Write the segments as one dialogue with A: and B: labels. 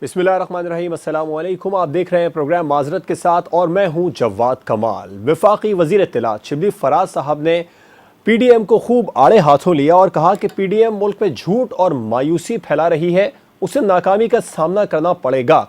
A: بسم اللہ الرحمن الرحیم، السلام علیکم۔ آپ دیکھ رہے ہیں پروگرام معذرت کے ساتھ اور میں ہوں جواد کمال۔ وفاقی وزیر اطلاعات شبلی فراز صاحب نے پی ڈی ایم کو خوب آڑے ہاتھوں لیا اور کہا کہ پی ڈی ایم ملک میں جھوٹ اور مایوسی پھیلا رہی ہے، اسے ناکامی کا سامنا کرنا پڑے گا۔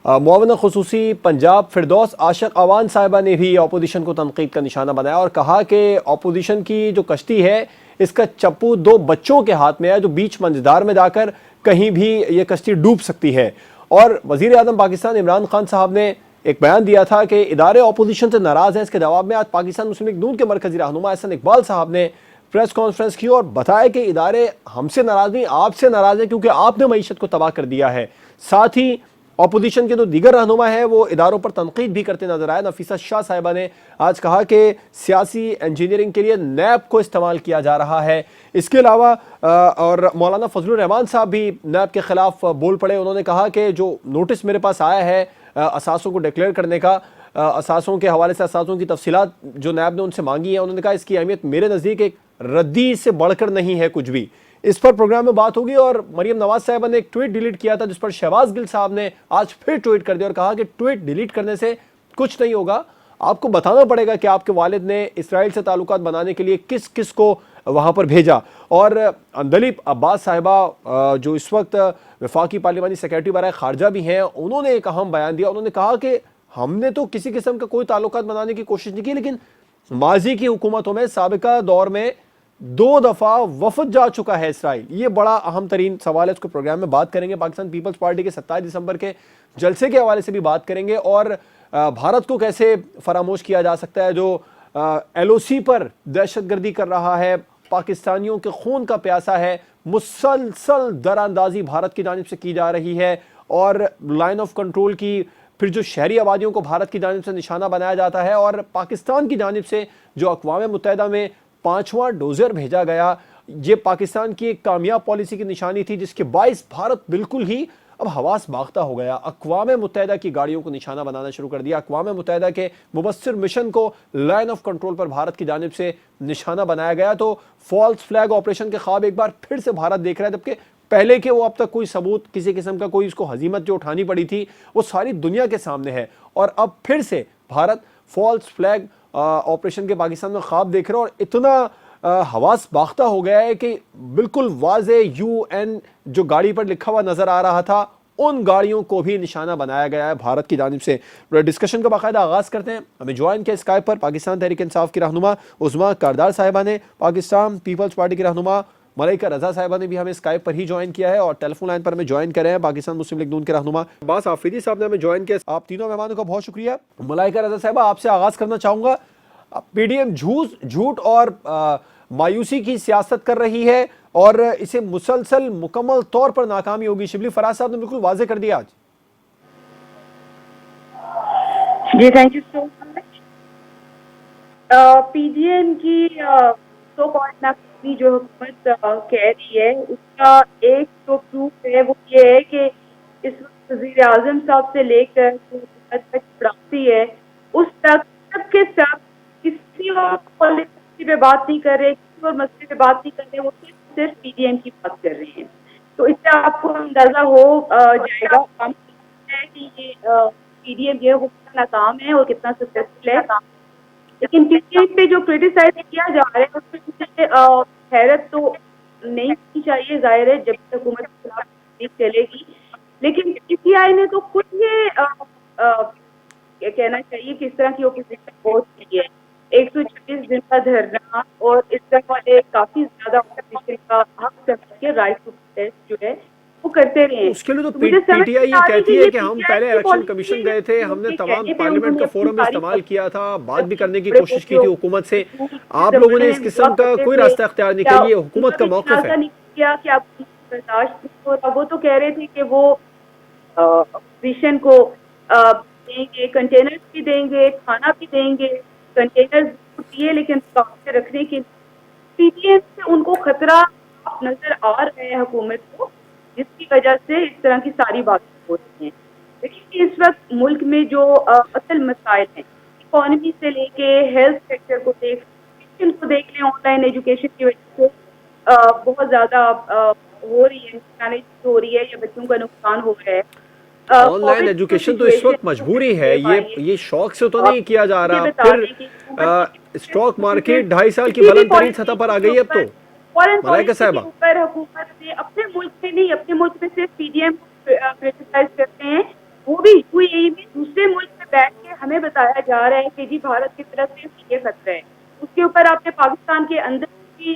A: معاون خصوصی پنجاب فردوس عاشق اوان صاحبہ نے بھی اپوزیشن کو تنقید کا نشانہ بنایا اور کہا کہ اپوزیشن کی جو کشتی ہے اس کا چپو دو بچوں کے ہاتھ میں ہے جو بیچ منجدار میں جا کر کہیں بھی یہ کشتی ڈوب سکتی ہے۔ اور وزیر اعظم پاکستان عمران خان صاحب نے ایک بیان دیا تھا کہ ادارے اپوزیشن سے ناراض ہیں۔ اس کے جواب میں آج پاکستان مسلم لیگ نون کے مرکزی رہنما احسن اقبال صاحب نے پریس کانفرنس کی اور بتایا کہ ادارے ہم سے ناراض نہیں، آپ سے ناراض ہیں کیونکہ آپ نے معیشت کو تباہ کر دیا ہے۔ ساتھ ہی اپوزیشن کے جو دیگر رہنما ہیں وہ اداروں پر تنقید بھی کرتے نظر آئے۔ نفیسہ شاہ صاحبہ نے آج کہا کہ سیاسی انجینئرنگ کے لیے نیب کو استعمال کیا جا رہا ہے۔ اس کے علاوہ اور مولانا فضل الرحمان صاحب بھی نیب کے خلاف بول پڑے۔ انہوں نے کہا کہ جو نوٹس میرے پاس آیا ہے اثاثوں کو ڈکلیئر کرنے کا، اثاثوں کے حوالے سے اثاثوں کی تفصیلات جو نیب نے ان سے مانگی ہیں، انہوں نے کہا اس کی اہمیت میرے نزدیک ایک ردی سے بڑھ کر نہیں ہے کچھ بھی۔ اس پر پروگرام میں بات ہوگی۔ اور مریم نواز صاحبہ نے ایک ٹویٹ ڈیلیٹ کیا تھا جس پر شہباز گل صاحب نے آج پھر ٹویٹ کر دیا اور کہا کہ ٹویٹ ڈیلیٹ کرنے سے کچھ نہیں ہوگا، آپ کو بتانا پڑے گا کہ آپ کے والد نے اسرائیل سے تعلقات بنانے کے لیے کس کس کو وہاں پر بھیجا۔ اور اندلیب عباس صاحبہ جو اس وقت وفاقی پارلیمانی سیکریٹری برائے خارجہ بھی ہیں، انہوں نے ایک اہم بیان دیا۔ انہوں نے کہا کہ ہم نے تو کسی قسم کا کوئی تعلقات بنانے کی کوشش نہیں کی، لیکن ماضی کی حکومتوں میں سابقہ دور میں 2 دفعہ وفد جا چکا ہے اسرائیل۔ یہ بڑا اہم ترین سوال ہے، اس کو پروگرام میں بات کریں گے۔ پاکستان پیپلز پارٹی کے 27 دسمبر کے جلسے کے حوالے سے بھی بات کریں گے اور بھارت کو کیسے فراموش کیا جا سکتا ہے جو ایل او سی پر دہشت گردی کر رہا ہے، پاکستانیوں کے خون کا پیاسا ہے، مسلسل دراندازی بھارت کی جانب سے کی جا رہی ہے اور لائن آف کنٹرول کی پھر جو شہری آبادیوں کو بھارت کی جانب سے نشانہ بنایا جاتا ہے اور پاکستان کی جانب سے جو اقوام متحدہ میں 5واں ڈوزر بھیجا گیا، یہ پاکستان کی ایک کامیاب پالیسی کی نشانی تھی جس کے باعث بھارت بالکل ہی اب حواس باختہ ہو گیا۔ اقوام متحدہ کی گاڑیوں کو نشانہ بنانا شروع کر دیا۔ اقوام متحدہ کے مبصر مشن کو لائن آف کنٹرول پر بھارت کی جانب سے نشانہ بنایا گیا۔ تو فالس فلیگ آپریشن کے خواب ایک بار پھر سے بھارت دیکھ رہا ہے، جبکہ پہلے کے وہ اب تک کوئی ثبوت کسی قسم کا کوئی اس کو ہزیمت جو اٹھانی پڑی تھی وہ ساری دنیا کے سامنے ہے، اور اب پھر سے بھارت فالس فلیگ آپریشن کے پاکستان میں خواب دیکھ رہا ہے اور اتنا حواس باختہ ہو گیا ہے کہ بالکل واضح یو این جو گاڑی پر لکھا ہوا نظر آ رہا تھا ان گاڑیوں کو بھی نشانہ بنایا گیا ہے بھارت کی جانب سے۔ ڈسکشن کا باقاعدہ آغاز کرتے ہیں۔ ہمیں جوائن کیا اسکائپ پر پاکستان تحریک انصاف کی رہنما عظمیٰ کاردار صاحبہ نے، پاکستان پیپلز پارٹی کی رہنما ملائکہ رضا صاحبہ نے بھی ہمیں اسکائپ پر ہی جوائن کیا ہے، اور ٹیلی فون لائن پر ہمیں جوائن کرے ہیں پاکستان مسلم لیگ نون کے رہنما عباس آفریدی صاحب نے ہمیں جوائن کیا۔ آپ تینوں مہمانوں کا بہت شکریہ۔ ملائکہ رضا صاحبہ، آپ سے آغاز کرنا چاہوں گا۔ پی ڈی ایم جھوٹ اور مایوسی کی سیاست کر رہی ہے اور اسے مسلسل مکمل طور پر ناکامی ہوگی، شبلی فراز صاحب نے بالکل واضح کر دیا آج۔
B: جی thank you so much. P D M کی سو کالڈ ناکامی جو حکومت کہہ رہی ہے اس کا ایک جو پروف ہے وہ یہ ہے کہ اس وقت وزیر اعظم صاحب سے لے کر جو حکومت تک چڑھاتی ہے اس تک سب کے سب کسی اور پالیسی پہ بات نہیں کر رہے، کسی اور مسئلے پہ بات نہیں کر رہے، وہ صرف پی ڈی ایم کی بات کر رہے ہیں۔ تو اس سے آپ کو اندازہ ہو جائے گا کہ یہ پی ڈی ایم یہ حکومت ناکام ہے اور کتنا سکسیسفل ہے۔ لیکن پی ڈی ایم پہ جو کرٹیسائز کیا جا رہا ہے اس پہ مجھے حیرت تو نہیں ہونی چاہیے، ظاہر ہے جب تک حکومت کے خلاف چلے گی، لیکن پی ٹی آئی نے تو خود یہ کہنا چاہیے کہ اس طرح کی اپوزیشن بہت کی ہے۔ 126 دن کا دھرنا اور اس طرح والے کافی زیادہ اپوزیشن کا حق سمجھ کے رائٹ ٹو پروٹیسٹ جو ہے وہ کرتے رہے ہیں۔
A: اس کے لیے تو پی ٹی آئی یہ کہتی ہے کہ ہم پہلے الیکشن کمیشن گئے تھے، ہم نے تمام پارلیمنٹ کا فورم استعمال کیا تھا، بات بھی کرنے کی کوشش کی تھی حکومت سے، آپ لوگوں نے اس قسم کا کوئی راستہ اختیار نہیں کیا، یہ حکومت کا موقف ہے۔
B: کیا کہ آپ برداشت، وہ تو کہہ رہے تھے کہ وہ اپوزیشن کو دیں گے، کنٹینر بھی دیں گے، کھانا بھی دیں گے، کنٹینر دیے لیکن سے رکھنے کے پی ڈی ایم سے ان کو خطرہ نظر آ رہا ہے حکومت کو، جس کی وجہ سے اس طرح کی ساری باتیں ہو رہی ہیں۔ لیکن اس وقت ملک میں جو اصل مسائل ہیں، اکانومی سے لے کے ہیلتھ سیکٹر کو دیکھ لیں، آن لائن ایجوکیشن کی وجہ سے بہت زیادہ ہو رہی ہے، ہو رہی ہے یا بچوں کا نقصان ہو رہا ہے۔
A: آن لائن ایجوکیشن تو اس وقت مجبوری ہے, یہ شوق سے تو نہیں کیا جا رہا. پھر اسٹاک مارکیٹ 2.5 سال کی بلند ترین سطح پر آ گئی اب تو.
B: فارن
A: ملائکہ
B: پالیسی کے
A: صاحبہ,
B: اوپر حکومت نے اپنے ملک میں نہیں, اپنے ملک میں صرف پی ڈی ایم کرٹیسائز کرتے ہیں, وہ بھی یو اے ای میں دوسرے ملک میں بیٹھ کے ہمیں بتایا جا رہا ہے کہ جی بھارت کی طرف سے یہ خطرہ ہے. اس کے اوپر آپ نے پاکستان کے اندر بھی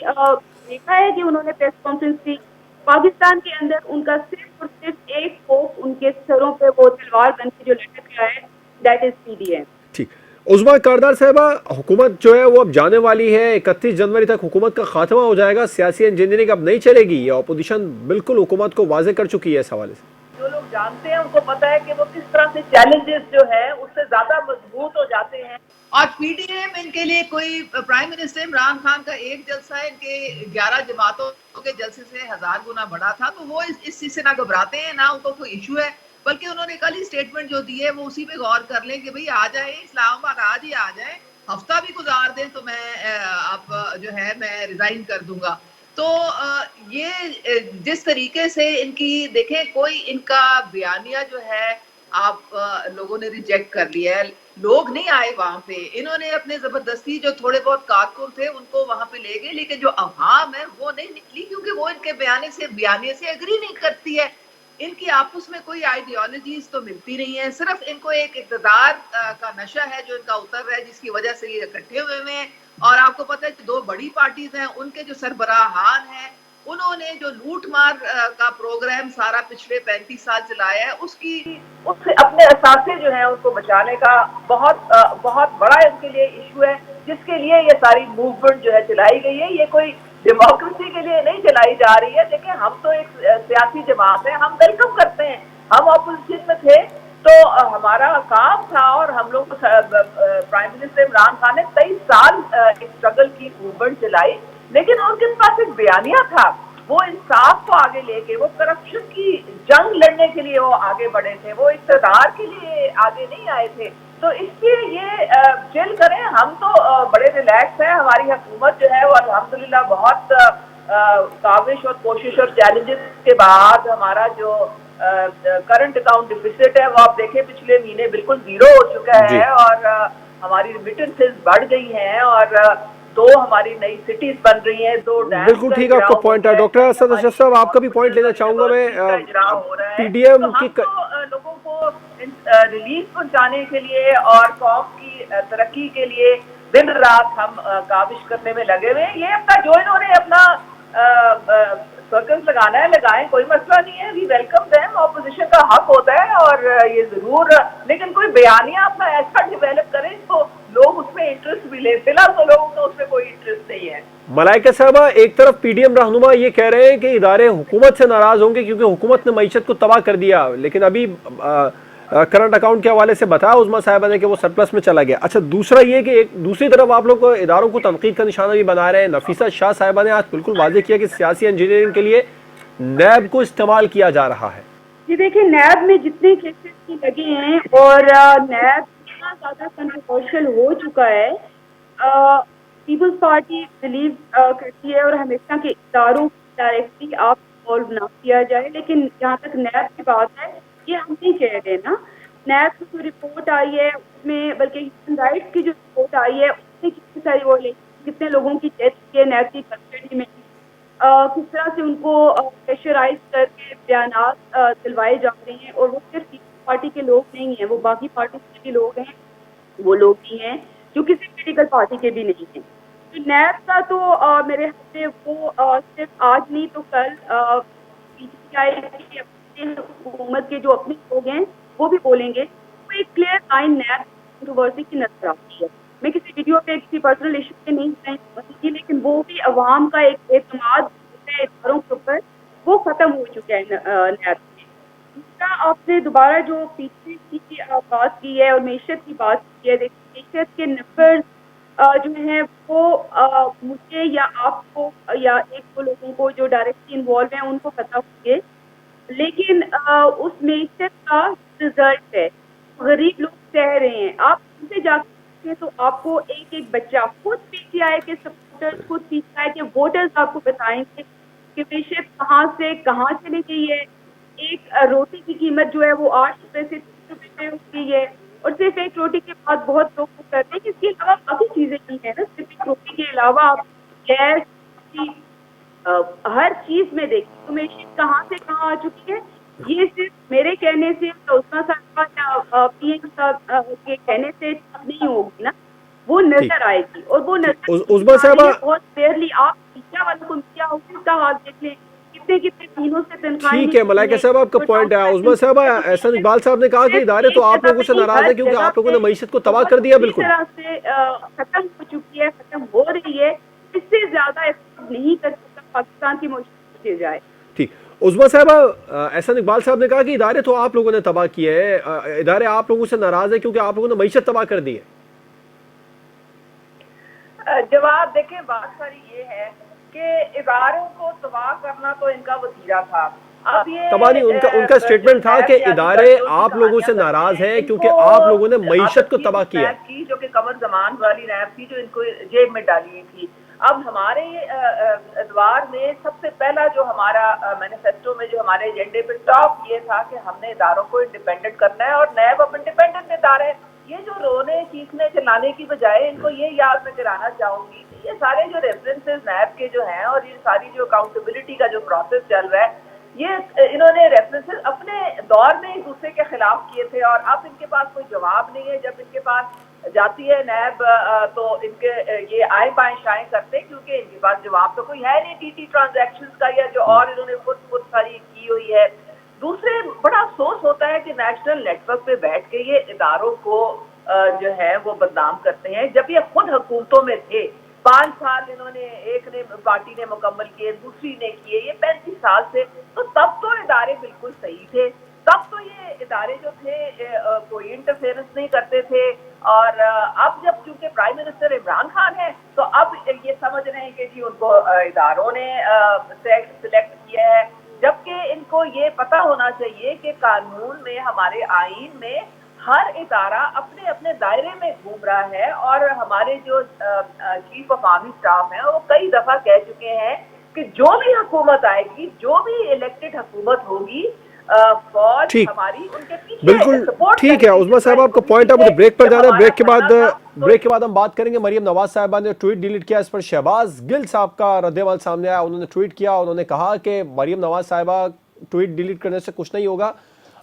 B: دیکھا ہے کہ انہوں نے پریس کانفرنس کی. پاکستان کے اندر ان کا صرف اور صرف ایک خوف ان کے سروں پہ وہ تلوار بن کے جو لٹک رہا ہے, that is P D M.
A: ٹھیک. عظمیٰ کاردار صاحبہ, حکومت جو ہے وہ اب جانے والی ہے, 31 جنوری تک حکومت کا خاتمہ ہو جائے گا, سیاسی انجینئرنگ اب نہیں چلے گی. یہ اپوزیشن بالکل حکومت کو واضح کر چکی ہے اس حوالے سے.
C: جو لوگ جانتے ہیں ان کو پتا ہے کہ وہ کس طرح سے چیلنجز جو ہے اس سے زیادہ مضبوط ہو جاتے ہیں. اور پی ڈی ایم ان کے لیے کوئی پرائم منسٹر عمران خان کا ایک جلسہ ان کے 11 جماعتوں کے جلسے سے 1000 گنا بڑا تھا, تو وہ اس چیز سے نہ گھبراتے ہیں, نہ ان کو کوئی ایشو ہے. بلکہ انہوں نے کل ہی اسٹیٹمنٹ جو دی ہے وہ اسی پہ غور کر لیں کہ بھئی آ جائیں اسلام آباد, آج ہی آ جائیں, ہفتہ بھی گزار دیں تو میں آپ جو ہے میں ریزائن کر دوں گا. تو یہ جس طریقے سے ان کی دیکھیں, کوئی ان کا بیانیہ جو ہے آپ لوگوں نے ریجیکٹ کر لیا ہے. لوگ نہیں آئے وہاں پہ, انہوں نے اپنے زبردستی جو تھوڑے بہت کارکن تھے ان کو وہاں پہ لے گئے, لیکن جو عوام ہے وہ نہیں نکلی, کیونکہ وہ ان کے بیانے سے اگری نہیں کرتی ہے. ان کی آپس میں کوئی آئیڈیالوجیز تو ملتی نہیں ہے, صرف ان کو ایک اقتدار کا نشہ ہے جو ان کا اتر رہا ہے, جس کی وجہ سے یہ اکٹھے ہوئے ہیں. اور آپ کو پتہ ہے کہ 2 بڑی پارٹیز ہیں, ان کے جو سربراہان ہیں انہوں نے جو لوٹ مار کا پروگرام سارا پچھلے 35 سال چلایا ہے, اس سے اپنے اثاثے جو ہیں ان کو بچانے کا بہت بڑا ان کے لیے ایشو ہے, جس کے لیے یہ ساری موومنٹ جو ہے چلائی گئی ہے. یہ کوئی ڈیموکریسی کے لیے نہیں چلائی جا رہی ہے. دیکھیں, ہم تو ایک سیاسی جماعت ہے, ہم ویلکم کرتے ہیں. ہم اپوزیشن میں تھے تو ہمارا کام تھا, اور ہم لوگ پرائم منسٹر عمران خان نے 23 سال ایک اسٹرگل کی موومنٹ چلائی, لیکن ان کے پاس ایک بیانیہ تھا. وہ انصاف کو آگے لے کے, وہ کرپشن کی جنگ لڑنے کے لیے وہ آگے بڑھے تھے, وہ اقتدار کے لیے آگے نہیں آئے تھے. تو اس لیے یہ چل کریں, ہم تو بڑے ریلیکس ہیں. ہماری حکومت جو ہے وہ الحمدللہ بہت کاوش اور کوشش اور چیلنجز کے بعد ہمارا جو کرنٹ اکاؤنٹ ڈیفیسٹ ہے وہ آپ دیکھیں پچھلے مہینے بالکل 0 ہو چکا ہے, اور ہماری ریمیٹنسز بڑھ گئی ہیں, اور 2 ہماری نئی سٹیز بن رہی ہیں, 2 ڈیم.
A: بالکل ٹھیک, آپ کا پوائنٹ ہے. ڈاکٹر اسد اشرف صاحب, آپ کا بھی پوائنٹ لینا چاہوں گا میں. پی ڈی ایم کی
C: لوگوں کو ریلیف پہنچانے کے لیے اور قوم کی ترقی کے لیے دن رات ہم کاوش کرنے میں لگے ہوئے ہیں. یہ اپنا جو انہوں نے اپنا سرکلز لگانا ہے لگائیں, کوئی مسئلہ نہیں ہے. وی ویلکم دیم, اپوزیشن کا حق ہوتا ہے, اور یہ ضرور, لیکن کوئی بیانیہ اپنا ایسا ڈیولپ کریں تو لوگ اس میں انٹرسٹ بھی لیں. فی الحال تو لوگوں کو اس میں کوئی انٹرسٹ نہیں ہے.
A: ملائکہ صاحبہ, ایک طرف پی ڈی ایم رہنما یہ کہہ رہے ہیں کہ ادارے حکومت سے ناراض ہوں گے کیونکہ حکومت نے معیشت کو تباہ کر دیا, لیکن ابھی کرنٹ اکاؤنٹ کے حوالے سے بتایا عظمیٰ صاحبہ نے کہ وہ سرپلس میں چلا گیا. اچھا, دوسرا یہ کہ ایک دوسری طرف آپ لوگ اداروں کو تنقید کا نشانہ بھی بنا رہے ہیں. نفیسہ شاہ صاحبہ نے آج بالکل واضح کیا کہ سیاسی انجینئرنگ کے لیے نیب کو استعمال کیا جا رہا ہے.
B: جی دیکھیں, نیب میں جتنے کیسز لگے ہیں اور نیب اتنا زیادہ کنٹروورشل ہو چکا ہے, پیپلز پارٹی بلیو کرتی ہے اور ہمیشہ کے اداروں کو ڈائریکٹلی آپ انوالو نہ کیا جائے. لیکن جہاں تک نیب کی بات ہے, یہ ہم نہیں کہہ رہے نا. نیب کی جو رپورٹ آئی ہے اس میں, بلکہ ہیومن رائٹس کی جو رپورٹ آئی ہے اس میں کتنی ساری وہ کتنے لوگوں کی ڈیتھ کی ہے نیب کی کسٹڈی میں, کس طرح سے ان کو پریشرائز کر کے بیانات دلوائے جا رہے ہیں. اور وہ صرف پیپلز پارٹی کے لوگ نہیں ہیں, وہ باقی پارٹیز کے بھی لوگ ہیں, وہ لوگ بھی ہیں جو کسی پولیٹیکل پارٹی کے بھی نہیں ہیں. تو نیب کا تو میرے خیال سے وہ صرف آج نہیں تو کل پی ٹی آئی کی اپنی حکومت کے جو اپنے لوگ ہیں وہ بھی بولیں گے. وہ ایک کلیئر لائن نیب کنٹروورسی کی نظر آتی ہے. میں کسی ویڈیو پہ کسی پرسنل ایشو پہ نہیں کی, لیکن وہ بھی عوام کا ایک اعتماد اداروں کے اوپر وہ ختم ہو چکا ہے نیب میں. دوسرا, آپ نے دوبارہ جو پیچھے کی بات کی ہے اور معیشت کی بات کی ہے, دیکھیے معیشت کے نمبر جو ہیں وہ مجھے یا آپ کو یا 1-2 لوگوں کو جو ڈائریکٹلی انوالو ہیں ان کو پتہ ہوں گے, لیکن اس معیشت کا رزلٹ ہے غریب لوگ سہ رہے ہیں. آپ ان سے جا کے تو آپ کو ایک بچہ خود پی ٹی آئی کے سپورٹرز, خود پی ٹی آئی کے ووٹرز آپ کو بتائیں گے کہ معیشت کہاں سے کہاں چلی گئی ہے. ایک روٹی کی قیمت جو ہے وہ 8 روپے سے 30 روپے پہ ہو گئی ہے، اور صرف ایک روٹی کے بعد بہت لوگ وہ کرتے ہیں کہ اس کے علاوہ کافی چیزیں نہیں ہیں نا، صرف ایک روٹی کے علاوہ آپ گیس ہر چیز میں دیکھیں تو معیشت کہاں سے کہاں آ چکی ہے. یہ صرف میرے کہنے سے یا عثمان صاحبہ یا پی ایم صاحب کے کہنے سے نہیں ہوگی نا، وہ
A: ٹھیک
B: نظر آئے گی، اور وہ
A: ٹھیک
B: نظر
A: عظما
B: آ رہی
A: صاحبہ،
B: ہے بہت کلیئرلی. آپ میڈیا والوں کو میڈیا ہاؤسز کا حال دیکھ لیں، کتنے کتنے مہینوں سے تنخواہیں
A: ٹھیک
B: نہیں
A: ہے
B: ملی
A: ملائکہ
B: ہیں.
A: صاحب آپ کا
B: جو
A: پوائنٹ ہے.
B: ڈاکٹر
A: عظما صاحبہ، احسن
B: انجینئر
A: اقبال صاحب نے کہا کہ
B: صرف
A: ادارے تو
B: ایک
A: آپ
B: جگہ
A: لوگوں
B: پہ
A: سے
B: نہیں،
A: ناراض
B: ہر
A: ہیں کیونکہ
B: جگہ
A: آپ لوگوں
B: پہ
A: نے معیشت کو تباہ
B: بہت
A: کر دیا.
B: بری
A: بالکل
B: طرح سے ختم ہو چکی ہے، ختم ہو رہی ہے. اس سے زیادہ افورڈ نہیں کر سکتا پاکستان کی معیشت کی جائے.
A: ٹھیک. عظما صاحبہ، احسن اقبال صاحب نے کہا کہ ادارے تو آپ لوگوں نے تباہ کیے ہیں، ادارے آپ لوگوں سے ناراض ہیں کیونکہ آپ لوگوں نے معیشت تباہ کر دی ہے.
C: جواب دیکھیں، بات ساری یہ ہے کہ اداروں کو تباہ کرنا تو ان کا وتیرہ تھا. اب
A: تباہ نہیں، ان کا
C: جو
A: اسٹیٹمنٹ تھا
C: نیب
A: کہ
C: نیازی
A: ادارے
C: گٹجوڑ کی
A: آپ لوگوں
C: کہانیاں
A: سے
C: کرتے
A: ناراض
C: ہیں،
A: ہیں
C: ان کو
A: کیونکہ آپ لوگوں نے معیشت کو
C: عادت تھی
A: تباہ
C: اس
A: کیا ہے.
C: نیب کی جو کہ قمر زمان والی نیب تھی جو ان کو جیب میں ڈالی تھی. اب ہمارے ادوار میں سب سے پہلا جو ہمارا مینیفیسٹو میں جو ہمارے ایجنڈے پہ ٹاپ یہ تھا کہ ہم نے اداروں کو انڈیپینڈنٹ کرنا ہے، اور نیب اب انڈیپینڈنٹ ادارے ہیں. یہ جو رونے چیخنے چلانے کی بجائے ان کو یہ یاد میں دلانا چاہوں گی کہ یہ سارے جو ریفرنسز نیب کے جو ہیں اور یہ ساری جو اکاؤنٹیبلٹی کا جو پروسیس چل رہا ہے، یہ انہوں نے ریفرنسز اپنے دور میں ایک دوسرے کے خلاف کیے تھے، اور اب ان کے پاس کوئی جواب نہیں ہے. جب ان کے پاس جاتی ہے نیب تو ان کے یہ آئیں بائیں شائیں کرتے ہیں کیونکہ ان کے پاس جواب تو کوئی ہے نہیں ٹی ٹی ٹرانزیکشنز کا یا جو اور انہوں نے خود ساری کی ہوئی ہے. دوسرے بڑا افسوس ہوتا ہے کہ نیشنل نیٹ ورک پہ بیٹھ کے یہ اداروں کو جو ہے وہ بدنام کرتے ہیں جب یہ خود حکومتوں میں تھے. 5 سال انہوں نے ایک نے پارٹی نے مکمل کیے، دوسری نے کیے، یہ 35 سال سے. تو تب تو ادارے بالکل صحیح تھے، تب تو یہ ادارے جو تھے کوئی انٹرفیئرنس نہیں کرتے تھے. اور اب جب چونکہ پرائم منسٹر عمران خان ہے تو اب یہ سمجھ رہے ہیں کہ جی ان کو اداروں نے سلیکٹ کیا ہے، جبکہ ان کو یہ پتا ہونا چاہیے کہ قانون میں، ہمارے آئین میں ہر ادارہ اپنے اپنے دائرے میں گھوم رہا ہے. اور ہمارے جو چیف آف آرمی اسٹاف ہیں وہ کئی دفعہ کہہ چکے ہیں کہ جو بھی حکومت آئے گی، جو بھی الیکٹڈ حکومت ہوگی، فوج
A: ٹھیک،
C: ہماری ان کے پیچھے
A: بالکل
C: سپورٹ
A: ٹھیک
C: کرے
A: ہے.
C: گی.
A: عظما
C: جس طرح
A: صاحب
C: ان
A: آپ
C: کو
A: کا
C: بھی
A: پوائنٹ ہے، مجھے
C: پیچھے
A: بریک پر
C: جب
A: جانا ہے.
C: ہمارا بننا تھا تو
A: بریک کے بعد ہم بات کریں گے. مریم نواز صاحبہ نے ٹویٹ ڈیلیٹ کیا، اس پر شہباز گل صاحب کا رد عمل سامنے آیا. انہوں نے ٹویٹ کیا، انہوں نے کہا کہ مریم نواز صاحبہ ٹویٹ ڈیلیٹ کرنے سے کچھ نہیں ہوگا،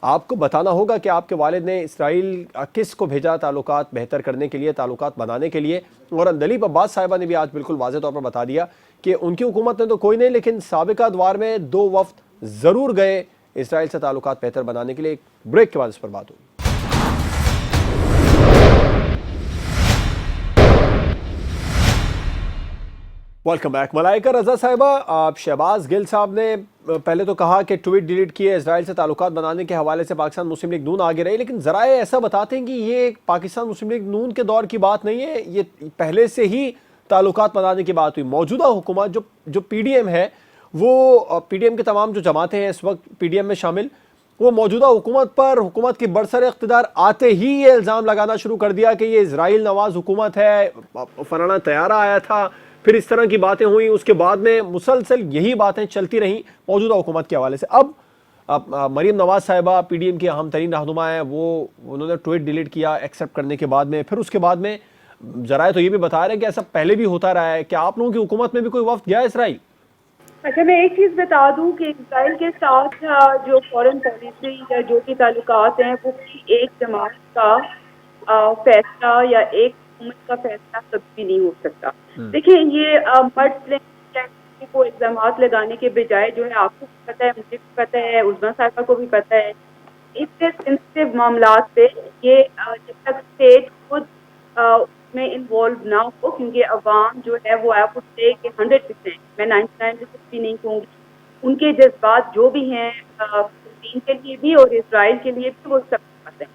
A: آپ کو بتانا ہوگا کہ آپ کے والد نے اسرائیل کس کو بھیجا تعلقات بہتر کرنے کے لیے، تعلقات بنانے کے لیے. اور اندلیب عباس صاحبہ نے بھی آج بالکل واضح طور پر بتا دیا کہ ان کی حکومت نے تو کوئی نہیں، لیکن سابقہ ادوار میں 2 وفد ضرور گئے اسرائیل سے تعلقات بہتر بنانے کے لیے. ایک بریک کے بعد اس پر بات ہوگی. Welcome back. ملائکہ رضا صاحبہ، شہباز گل صاحب نے پہلے تو کہا کہ ٹویٹ ڈیلیٹ کیے، اسرائیل سے تعلقات بنانے کے حوالے سے پاکستان مسلم لیگ نون آگے رہی، لیکن ذرائع ایسا بتاتے ہیں کہ یہ پاکستان مسلم لیگ نون کے دور کی بات نہیں ہے، یہ پہلے سے ہی تعلقات بنانے کی بات ہوئی. موجودہ حکومت جو پی ڈی ایم ہے، وہ پی ڈی ایم کے تمام جو جماعتیں ہیں اس وقت پی ڈی ایم میں شامل، وہ موجودہ حکومت پر، حکومت کی برسر اقتدار آتے ہی یہ الزام لگانا شروع کر دیا کہ یہ اسرائیل نواز حکومت ہے، فلانا طیارہ آیا تھا، پھر اس طرح کی باتیں ہوئیں. اس کے بعد میں مسلسل یہی باتیں چلتی رہیں موجودہ حکومت کے حوالے سے. اب مریم نواز صاحبہ پی ڈی ایم کی اہم ترین رہنما ہیں، انہوں نے ٹویٹ ڈیلیٹ کیا ایکسیپٹ کرنے کے بعد میں. پھر اس کے بعد میں ذرائع تو یہ بھی بتا رہے ہیں کہ ایسا پہلے بھی ہوتا رہا ہے. کہ آپ لوگوں کی حکومت میں بھی کوئی وفد گیا اسرائیل؟
B: اچھا، میں ایک چیز بتا دوں کہ اسرائیل کے ساتھ جو فورن پالیسی یا جو بھی تعلقات ہیں وہ ایک جماعت کا فیصلہ یا ایک حکومت کا فیصلہ کبھی بھی نہیں ہو سکتا. دیکھیں، یہ مڈ کو الزامات لگانے کے بجائے جو ہے آپ کو بھی پتہ ہے، مجھے بھی پتہ ہے، عظما صاحبہ کو بھی پتہ ہے، اتنے سینسٹیو معاملات پہ یہ جب تک اسٹیٹ خود میں انوالو نہ ہو، کیونکہ عوام جو ہے وہ آپ سے کہ 100%، میں 99% بھی نہیں کہوں گی، ان کے جذبات جو بھی ہیں فلسطین کے لیے بھی اور اسرائیل کے لیے بھی، وہ سب بات ہے.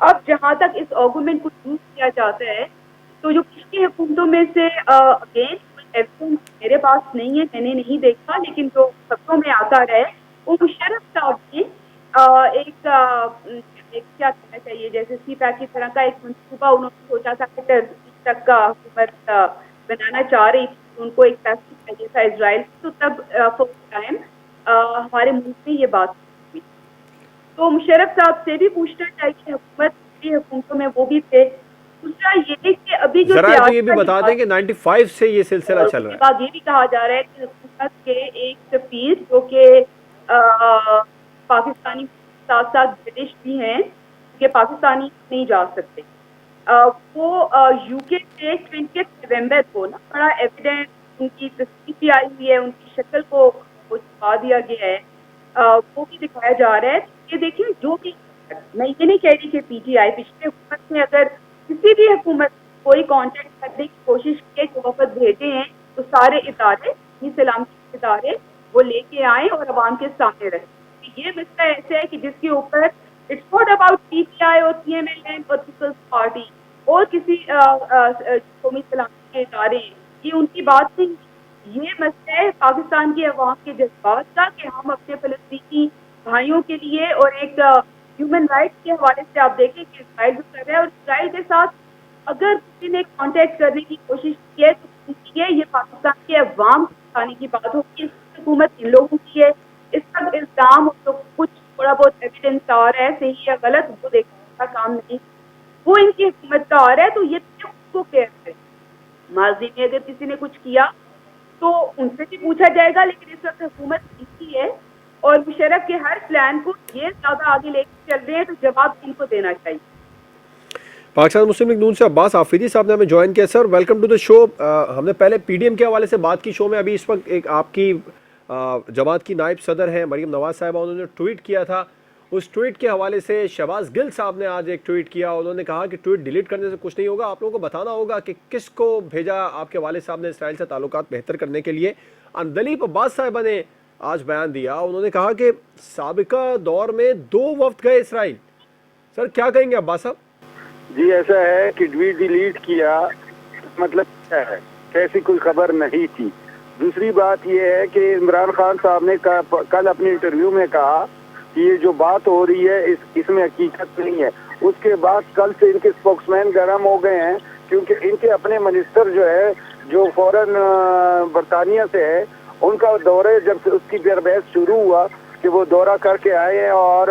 B: اب جہاں تک اس آرگومنٹ کو یوز کیا جاتا ہے، تو جو پچھلی حکومتوں میں سے اگین ایویڈنس میرے پاس نہیں ہے، میں نے نہیں دیکھا، لیکن جو خبروں میں آتا رہے، وہ مشرف صاحب نے ایک کیا کہنا چاہیے، جیسے سی پیک کی طرح کا ایک منصوبہ انہوں نے سوچا تھا کہ تک کا حکومت بنانا چاہ رہی تھی، ان کو ایک پیسہ چاہیے تھا اسرائیل. تو تب فرسٹ ٹائم ہمارے ملک میں یہ بات ہوئی. تو مشرف صاحب سے بھی پوچھنا چاہیے، حکومتوں میں وہ بھی تھے. دوسرا یہ کہ ابھی جو
A: ذرا تو یہ بھی بتا دیں کہ 95 سے یہ سلسلہ چل رہا ہے.
B: بعد یہ بھی کہا جا رہا ہے کہ حکومت کے ایک سفیر جو کہ پاکستانی ساتھ ساتھ برٹش بھی ہیں کہ پاکستانی نہیں جا سکتے، وہ یو کے سے 20 نومبر کو نا بڑا ایویڈنس ان کی تصویر بھی آئی ہوئی ہے، ان کی شکل کو چھپا دیا گیا ہے، وہ بھی دکھایا جا رہا ہے. یہ دیکھیں جو بھی، میں یہ نہیں کہہ رہی کہ پی ٹی آئی پچھلے حکومت میں اگر کسی بھی حکومت کوئی کانٹیکٹ کرنے کی کوشش کی کہ وفد بھیجے ہیں تو سارے ادارے، سلامتی ادارے وہ لے کے آئیں اور عوام کے سامنے رکھیں. یہ مسئلہ ایسا ہے کہ جس کے اوپر it's not about P T I اور پی ایم ایل این اور پیپلز پارٹی اور کسی قومی سلامتی کے ادارے ہیں، یہ ان کی بات نہیں. یہ مسئلہ ہے پاکستان کے عوام کے جذبات کا کہ ہم اپنے فلسطینی بھائیوں کے لیے، اور ایک ہیومن رائٹس کے حوالے سے آپ دیکھیں کہ اسرائیل جو کر رہا ہے، اور اسرائیل کے ساتھ اگر کسی نے کانٹیکٹ کرنے کی کوشش کی ہے تو یہ پاکستان کے عوام کو بتانے کی بات ہوگی. حکومت ان لوگوں کی ہے، اس کا الزام تو کچھ تھوڑا بہت ایویڈنس آ رہا ہے صحیح یا غلط وہ دیکھنے کا کام نہیں، وہ ان کی حکومت کا آ رہا ہے. تو یہ خود کو کیئر ہے، ماضی میں اگر کسی نے کچھ کیا تو ان سے بھی پوچھا جائے گا، لیکن اس وقت حکومت کی ہے اور مشرف کے ہر پلان کو یہ زیادہ آگے لے کے چل رہے ہیں، تو جواب ان کو دینا چاہیے.
A: پاکستان مسلم لیگ نون سے عباس آفریدی صاحب نے ہمیں جوائن کیا. سر ویلکم ٹو دا شو. ہم نے پہلے پی ڈی ایم کے حوالے سے بات کی شو میں، ابھی اس وقت ایک آپ کی جماعت کی نائب صدر ہیں مریم نواز صاحبہ، انہوں نے ٹویٹ کیا تھا. اس ٹویٹ کے حوالے سے شہباز گل صاحب نے آج ایک ٹویٹ کیا، انہوں نے کہا کہ ٹویٹ ڈیلیٹ کرنے سے کچھ نہیں ہوگا، آپ لوگوں کو بتانا ہوگا کہ کس کو بھیجا آپ کے والد صاحب نے اسرائیل سے تعلقات بہتر کرنے کے لیے. اندلیب عباس صاحبہ نے آج بیان دیا، انہوں نے کہا کہ سابقہ دور میں 2 وفد گئے اسرائیل. سر کیا کہیں گے عباس صاحب؟
D: جی ایسا ہے کہ ٹویٹ ڈیلیٹ کیا مطلب کیا ہے، ایسی کوئی خبر نہیں تھی. دوسری بات یہ ہے کہ عمران خان صاحب نے کل اپنے انٹرویو میں کہا کہ یہ جو بات ہو رہی ہے اس میں حقیقت نہیں ہے. اس کے بعد کل سے ان کے اسپوکس مین گرم ہو گئے ہیں، کیونکہ ان کے اپنے منسٹر جو ہے جو فوراً برطانیہ سے ہے، ان کا دورے جب سے اس کی بحث شروع ہوا کہ وہ دورہ کر کے آئے ہیں اور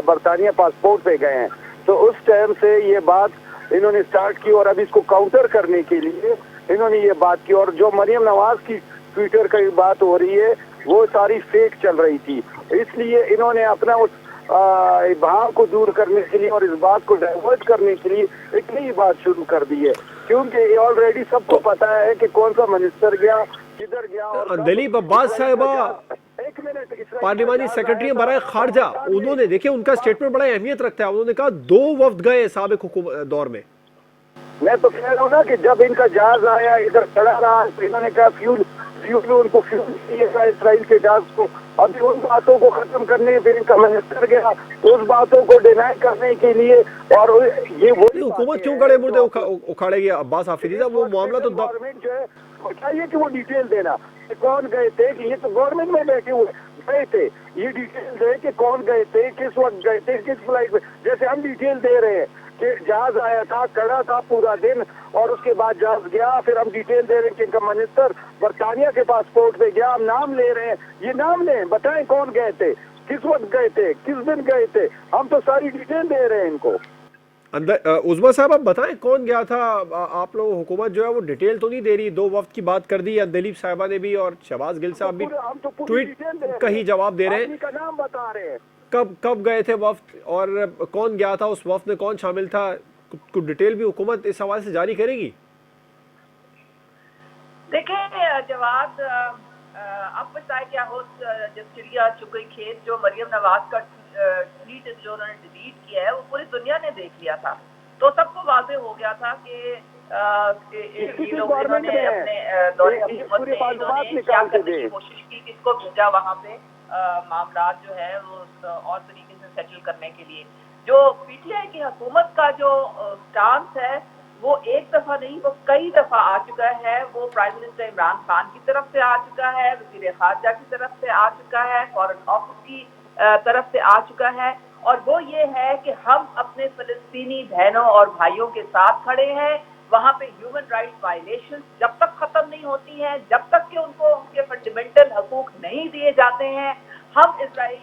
D: برطانیہ پاسپورٹ پہ گئے ہیں، تو اس ٹائم سے یہ بات انہوں نے سٹارٹ کی، اور اب اس کو کاؤنٹر کرنے کے لیے انہوں نے یہ بات کی. اور جو مریم نواز کی ٹویٹر کا بات ہو رہی ہے وہ ساری فیک چل رہی تھی، اس لیے انہوں نے اپنا اس ابہام کو دور کرنے کے لیے اور اس بات کو ڈائیورٹ کرنے کے لیے ایک نئی بات شروع کر دی ہے، کیونکہ آلریڈی سب کو پتا ہے کہ کون سا منسٹر گیا، کدھر گیا.
A: اندلیب عباس صاحبہ پارلیمانی سیکرٹری برائے خارجہ، انہوں نے دیکھیں ان کا سٹیٹمنٹ بڑا اہمیت رکھتا ہے، انہوں نے کہا 2 وفد گئے سابق دور میں.
D: میں تو کہہ رہا ہوں نا کہ جب ان کا جہاز آیا ادھر کھڑا رہا تو انہوں نے کہا فیول ان کو فیول چاہیے تھا اسرائیل کے جہاز کو. ابھی ان باتوں کو ختم کرنے پھر ان کا منسٹر گیا تو اس باتوں کو ڈینائی کرنے کے لیے، اور یہ وہی
A: حکومت کیوں کڑے مردے اکھاڑے گی عباس آفریدی صاحب؟ وہ معاملہ تو
D: گورنمنٹ جو ہے چاہیے کہ وہ ڈیٹیل دینا کہ کون گئے تھے، کہ یہ تو گورنمنٹ میں بیٹھے ہوئے گئے تھے، یہ ڈیٹیل دے کہ کون گئے تھے، کس وقت گئے تھے، کس فلائٹ پہ. جیسے ہم ڈیٹیل دے رہے ہیں کہ جہاز آیا تھا، کڑا تھا پورا دن، اور اس کے بعد جہاز گیا، پھر ہم ڈیٹیل دے رہے ہیں کہ ان کا منسٹر برطانیہ کے پاسپورٹ پہ گیا. ہم نام لے رہے ہیں، یہ نام لیں، بتائیں کون گئے تھے، کس وقت گئے تھے، کس دن گئے تھے، ہم تو ساری ڈیٹیل دے رہے ہیں ان کو.
A: عظما صاحب آپ بتائیں کون گیا تھا؟ آپ لوگ حکومت جو ہے وہ ڈیٹیل تو نہیں دے رہی، 2 وفد کی بات کر دی اندلیب صاحبہ نے بھی اور شہباز گل صاحب بھی ٹویٹ کا ہی جواب دے رہے ہیں.
D: کا نام بتا رہے ہیں
A: کب گئے تھے وفد اور کون گیا تھا، اس وفد میں کون شامل تھا، کچھ ڈیٹیل بھی حکومت اس حوالے سے جاری کرے گی؟
C: دیکھیں جواد، اب بتائے کیا ہو، جب چڑیا چگ گئی کھیت، جو مریم نواز کا ٹویٹ جو انہوں نے ڈیلیٹ کیا ہے وہ پوری دنیا نے دیکھ لیا تھا، تو سب کو واضح ہو گیا تھا کہ انہوں نے اپنے دور حکومت میں انہوں نے کیا کرنے کی کوشش کی، کس کو بھیجا وہاں پہ معاملات جو ہے وہ اور طریقے سے سیٹل کرنے کے لیے. جو پی ٹی آئی کی حکومت کا جو سٹانس ہے وہ ایک دفعہ نہیں، وہ کئی دفعہ آ چکا ہے. وہ پرائم منسٹر عمران خان کی طرف سے آ چکا ہے، وزیر خارجہ کی طرف سے آ چکا ہے، فارن آفس کی طرف سے آ چکا ہے، اور وہ یہ ہے کہ ہم اپنے فلسطینی بہنوں اور بھائیوں کے ساتھ کھڑے ہیں. وہاں پہ ہیومن رائٹس وائلیشن جب تک ختم نہیں ہوتی ہیں، جب تک کہ ان کو ان کے فنڈامنٹل حقوق نہیں دیے جاتے ہیں، ہم اسرائیل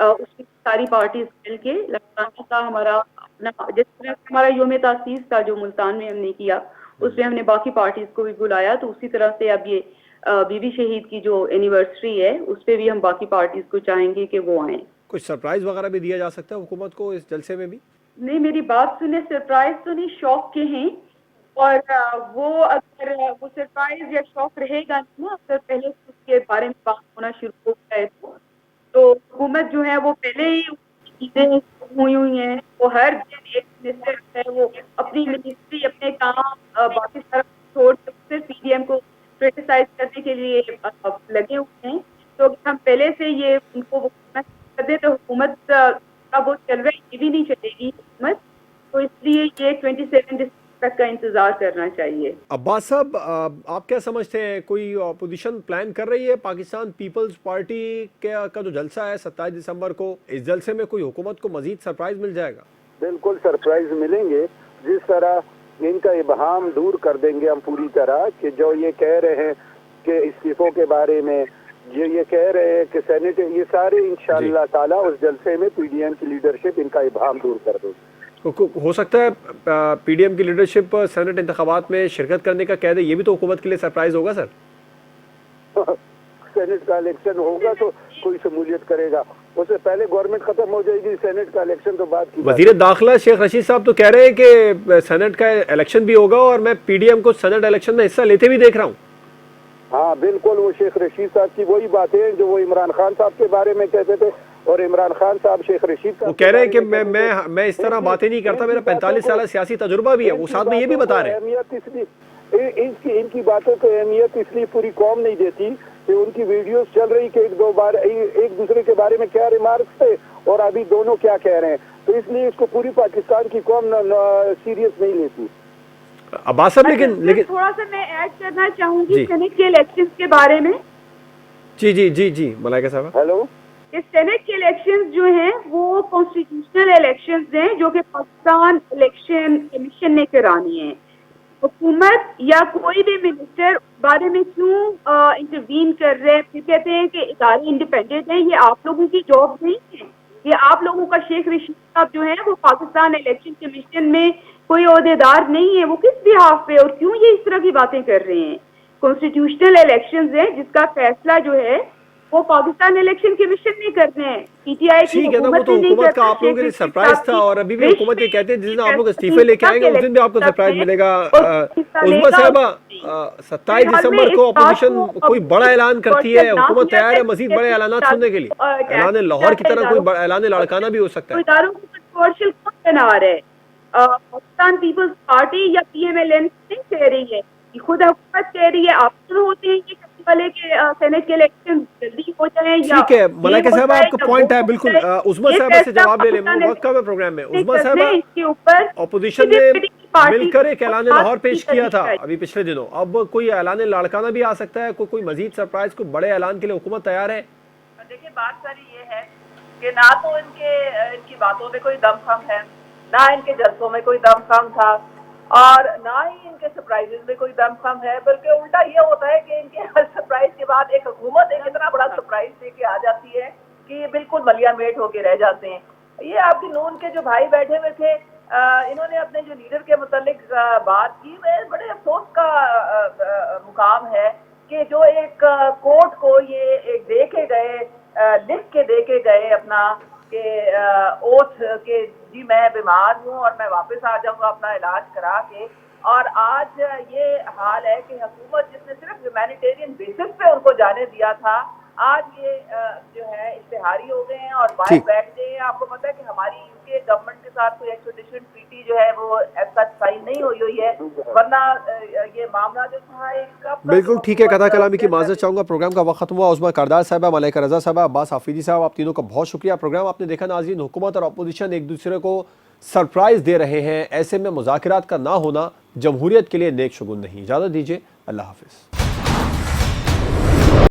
B: اس میں ساری پارٹیز مل کے لڑکانہ کا ہمارا اپنا جس طرح ہمارا یوم تاسیس تھا جو ملتان میں ہم نے کیا اس میں ہم نے باقی پارٹیز کو بھی بلایا، تو اسی طرح سے اب یہ بی بی شہید کی جو اینیورسری ہے اس پہ بھی ہم باقی پارٹیز کو چاہیں گے کہ وہ آئیں۔
A: کچھ سرپرائز وغیرہ بھی دیا جا سکتا ہے حکومت کو اس جلسے میں بھی؟
B: نہیں، میری بات سنیں، سرپرائز تو نہیں، شوق کے ہیں، اور وہ اگر وہ سرپرائز یا شوق رہے گا نا، اگر پہلے سے اس کے بارے میں بات ہونا شروع ہو جائے تو حکومت جو ہے وہ پہلے ہی چیزیں ہوئی ہیں، وہ ہر دن ایک منسٹر ہے وہ اپنی منسٹری اپنے کام باقی سارا چھوڑ کر صرف پی ڈی ایم کو کرٹیسائز کرنے کے لیے لگے ہوئے ہیں، تو اگر ہم پہلے سے یہ ان کو کر دیں تو حکومت کا وہ چل رہا ہے، یہ بھی نہیں چلے گی حکومت، تو اس لیے یہ 27 دسمبر تک کا انتظار کرنا چاہیے۔
A: عباس صاحب، آپ کیا سمجھتے ہیں، کوئی اپوزیشن پلان کر رہی ہے پاکستان پیپلز پارٹی کا جو جلسہ ہے 27 دسمبر کو، اس جلسے میں کوئی حکومت کو مزید سرپرائز مل جائے گا؟
D: بالکل سرپرائز ملیں گے، جس طرح ان کا ابہام دور کر دیں گے ہم پوری طرح، کہ جو یہ کہہ رہے ہیں کہ استعفوں کے بارے میں، یہ کہہ رہے ہیں کہ سینٹ، یہ سارے انشاءاللہ تعالی اس جلسے میں پی ڈی ایم کی لیڈرشپ ان کا ابہام دور کر دے گی۔
A: ہو سکتا ہے پی ڈی ایم کی لیڈرشپ سینٹ انتخابات میں شرکت کرنے کا کہہ دے، یہ بھی تو حکومت کے لیے سرپرائز ہوگا سر؟
D: سینٹ کا الیکشن ہوگا تو کوئی شمولیت کرے گا، اس سے پہلے گورنمنٹ ختم ہو جائے گی، سینٹ کا الیکشن تو بعد کی۔
A: وزیر داخلہ شیخ رشید صاحب تو کہہ رہے ہیں کہ سینٹ کا الیکشن بھی ہوگا اور میں پی ڈی ایم کو سینٹ الیکشن میں حصہ لیتے بھی دیکھ رہا ہوں۔
D: ہاں بالکل، وہ شیخ رشید صاحب کی وہی باتیں ہیں جو وہ عمران خان صاحب کے بارے میں کہتے تھے، اور عمران خان صاحب شیخ رشید صاحب
A: وہ کہہ رہے ہیں کہ میں اس طرح باتیں نہیں کرتا، میرا 45 سالہ سیاسی تجربہ بھی ہے، وہ ساتھ میں یہ بھی بتا رہے ہیں۔
D: اہمیت اس لیے ان کی باتوں کو اہمیت اس لیے پوری قوم نہیں دیتی کہ ان کی ویڈیوز چل رہی کہ ایک دوسرے کے بارے میں کیا ریمارکس تھے اور ابھی دونوں کیا کہہ رہے ہیں، تو اس لیے اس کو پوری پاکستان کی قوم سیریس نہیں لیتی۔
A: عباس صاحب لیکن
B: تھوڑا سا میں ایڈ کرنا چاہوں گی سینٹ کے الیکشنز کے بارے میں۔
A: جی ملائکہ صاحب،
B: ہیلو، سینٹ کے الیکشنز جو ہیں وہ کانسٹیٹیوشنل الیکشنز ہیں جو کہ پاکستان الیکشن کمیشن نے کرانی ہیں۔ حکومت یا کوئی بھی منسٹر بارے میں کیوں انٹروین کر رہے ہیں، پھر کہتے ہیں کہ ادارے انڈیپینڈنٹ ہیں، یہ آپ لوگوں کی جاب نہیں ہے، یہ آپ لوگوں کا شیخ رشید صاحب جو ہیں وہ پاکستان الیکشن کمیشن میں کوئی عہدیدار نہیں ہے، وہ کس بحاف پہ اور کیوں یہ اس طرح کی باتیں کر رہے ہیں؟ کانسٹیٹیوشنل الیکشنز ہیں جس کا فیصلہ جو ہے وہ پاکستان الیکشن کمیشن نہیں کرتے ہیں، پی ٹی آئی کی
A: حکومت تو حکومت کا آپ لوگوں کے لیے سرپرائز تھا، اور ابھی بھی حکومت یہ کہتے ہیں جس دن آپ لوگ استعفے لے کے آئیں گے اس دن بھی آپ کو سرپرائز ملے گا۔ عظمیٰ صاحبہ، 27 دسمبر کو اپوزیشن کوئی بڑا اعلان کرتی ہے، حکومت تیار ہے مزید بڑے اعلانات سننے کے لیے؟ اعلان لاہور کی طرح کوئی اعلان لاڑکانہ بھی ہو سکتا ہے۔
B: اداروں کو کنٹروورشل کون بنا رہا ہے؟ پاکستان پیپلز پارٹی یا پی ایم ایل این نہیں کہہ رہی ہے، یہ خود حکومت کہہ رہی ہے۔ آپ ہوتے ہیں کہ والے کے سینٹ کے الیکشن جلدی ہو جائیں یا
A: ٹھیک ہے ملائکہ صاحب، آپ کا پوائنٹ ہے بالکل۔ عظمیٰ صاحبہ سے جواب لے لیں، وقت کم ہے پروگرام میں۔ عظمیٰ صاحبہ، اپوزیشن نے مل کر ایک اعلان لاہور پیش کیا تھا ابھی پچھلے دنوں، اب کوئی اعلان لاڑکانہ بھی آ سکتا ہے، کوئی مزید سرپرائز، کوئی بڑے اعلان کے لیے حکومت تیار ہے؟
C: دیکھیں، بات ساری یہ ہے کہ نہ تو ان کی باتوں میں کوئی دم خم ہے، نہ ان کے جلسوں میں کوئی دم خم تھا، اور نہ ہی ان کے سرپرائزز میں کوئی دم خم ہے، بلکہ الٹا یہ ہوتا ہے کہ ان کے ہر سرپرائز کے بعد ایک حکومت ایک اتنا بڑا سرپرائز دے کے آ جاتی ہے کہ یہ بالکل ملیا میٹ ہو کے رہ جاتے ہیں۔ یہ آپ کی نون کے جو بھائی بیٹھے ہوئے تھے، انہوں نے اپنے جو لیڈر کے متعلق بات کی، بڑے افسوس کا مقام ہے کہ جو ایک کوٹ کو یہ ایک دے کے گئے، لکھ کے دے کے گئے اپنا کہ اوتھ کہ جی میں بیمار ہوں اور میں واپس آ جاؤں گا اپنا علاج کرا کے، اور آج یہ حال ہے کہ حکومت جس نے صرف ہیومینیٹیرین بیسس پہ ان کو جانے دیا تھا، آج یہ جو ہے اشتہاری ہو گئے ہیں اور باہر بیٹھ گئے ہیں۔ آپ کو پتہ ہے کہ ہماری یو کے گورنمنٹ کے ساتھ کوئی ایکسٹریڈیشن ٹریٹی جو ہے وہ ایز سچ سائن نہیں ہوئی ہے، ورنہ یہ معاملہ جو تھا ایک
A: بالکل ٹھیک ہے۔ قطع کلامی کی معذرت چاہوں گا، پروگرام کا وقت ختم ہوا۔ عظمیٰ کردار صاحبہ، ملائکہ رضا صاحبہ، عباس حفیظی صاحب، آپ تینوں کا بہت شکریہ۔ پروگرام آپ نے دیکھا ناظرین، حکومت اور اپوزیشن ایک دوسرے کو سرپرائز دے رہے ہیں، ایسے میں مذاکرات کا نہ ہونا جمہوریت کے لیے نیک شگون نہیں۔ اجازت دیجیے، اللہ حافظ۔